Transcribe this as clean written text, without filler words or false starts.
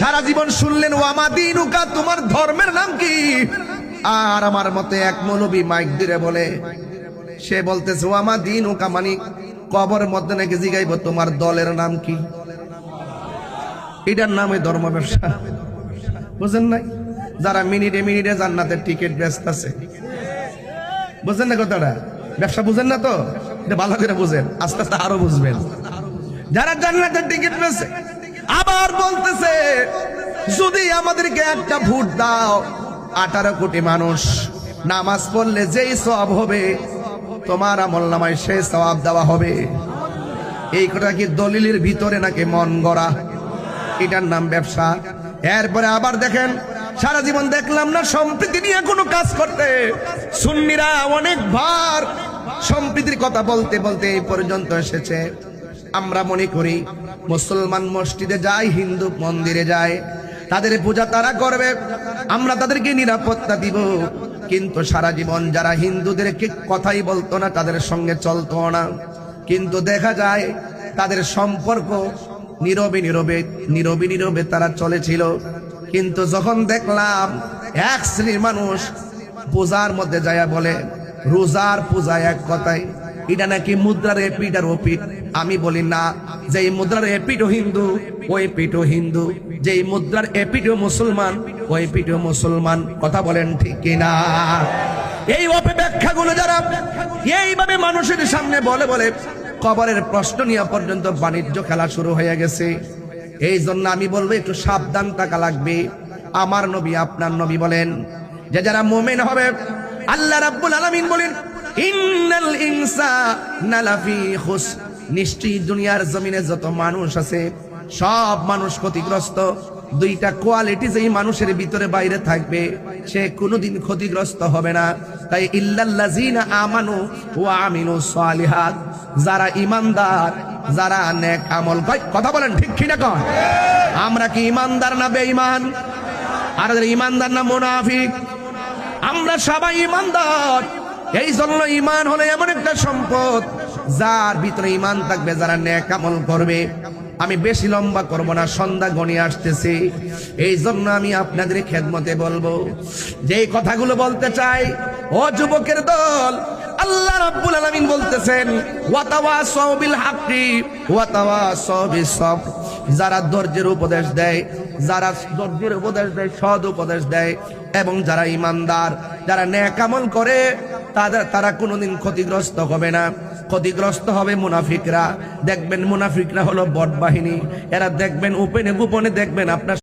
সারা জীবন শুনলেন ওয়ামা দিনুকা, তোমার ধর্মের নাম কি? আর আমার মতে এক মৌলবী মাইক দিয়ে বলে, সে বলতেছে ওয়ামা দিনুকা মানে কবরের মধ্যে নাকি জিগাইব তোমার দলের নাম কি। এটার নামে ধর্ম ব্যবসা, বুঝেন নাই? যারা মিনিটে মিনিটে জান্নাতের টিকিট বেচতেছে, বুঝেন না কথাটা? ব্যবসা বুঝেন না তো, এটা ভালো করে বুঝেন, আস্তে আস্তে আরো বুঝবেন। যারা জান্নাতের টিকিট বেচে আবার বলতেছে যদি আমাদেরকে একটা ভোট দাও, 18 কোটি মানুষ নামাজ পড়লে যেই সওয়াব হবে তোমার আমলনামায় সেই সওয়াব দেওয়া হবে। এই কথা কি দলিলের ভিতরে নাকি মন গড়া? এটার নাম ব্যবসা। এরপরে আবার দেখেন, সারা জীবন দেখলাম না সম্প্রীতি নিয়ে কোনো কাজ করতে। সুন্নিরা অনেকবার সম্প্রীতির কথা বলতে বলতে এই পর্যন্ত এসেছে। আমরা মনে করি মুসলমান মসজিদে যায়, হিন্দু মন্দিরে যায়, তাদের পূজা তারা করবে, আমরা তাদেরকে নিরাপত্তা দিব। কিন্তু সারা জীবন যারা হিন্দুদেরকে কথাই বলতো না, তাদের সঙ্গে চলতো না, কিন্তু দেখা যায় তাদের সম্পর্ক নীরবে নীরবে নীরবে নীরবে তারা চলেছিল। কিন্তু যখন দেখলাম এক শ্রেণীর মানুষ পূজার মধ্যে যায় বলে রোজার পূজা এক কথায় এটা নাকি মুদ্রার এপিট আর ওপিট। আমি বলি না, যেই মুদ্রার এপিটও হিন্দু ওই পিঠও হিন্দু, যেই মুদ্রার এপিটও মুসলমান ওই পিঠও মুসলমান। কথা বলেন ঠিক কিনা? এই অপব্যাখ্যাগুলো যারা এইভাবে মানুষের সামনে বলে বলে কবরের প্রশ্ন নিয়ে পর্যন্ত বাণিজ্য খেলা শুরু হয়ে গেছে। এই জন্য আমি বলবো একটু সাবধান থাকা লাগবে। আমার নবী আপনার নবী বলেন যে যারা মুমিন হবে, আল্লাহ রাব্বুল আলামিন বলেন ইন্নাল ইনসানা লাফি খুসর, নিশ্চয়ই দুনিয়ার জমিনে যত মানুষ আছে সব মানুষ ক্ষতিগ্রস্ত। দুইটা কোয়ালিটি যেই মানুষের ভিতরে বাইরে থাকবে সে কোনোদিন ক্ষতিগ্রস্ত হবে না। তাই ইল্লাল্লাযিনা আমানু ওয়া আমিলুস সালিহাত, যারা ঈমানদার, যারা নেক আমল করে। কথা বলেন ঠিক কি না? কন আমরা কি ঈমানদার না বেঈমান? আর ঈমানদার না মুনাফিক? আমরা সবাই ঈমানদার। এই জন্য ঈমান হলো এমন একটা সম্পদ যার ভিতরে ঈমান থাকবে, যারা নেক আমল করবে। আমি বেশি লম্বা করব না, সন্ধ্যা গণিয়ে আসতেছি। এই জন্য আমি আপনাদের খেদমতে বলবো যে কথাগুলো বলতে চাই। ও যুবকের দল, আল্লাহ রাব্বুল আলামিন বলতেছেন ওয়াতাওয়াসাউ বিল হাক্কি ওয়াতাওয়াসাউ বিস সবর, যারা ধৈর্যের উপদেশ দেয়, যারা ধৈর্যের উপদেশ দেয়, সৎ উপদেশ দেয়, এবং যারা ঈমানদার, যারা নেক আমল করে, তারা কোনোদিন ক্ষতিগ্রস্ত হবে না। ক্ষতিগ্রস্ত হবে মুনাফিকরা। দেখবেন মুনাফিকরা হলো বট বাহিনী, এরা দেখবেন গোপনে দেখবেন আপনার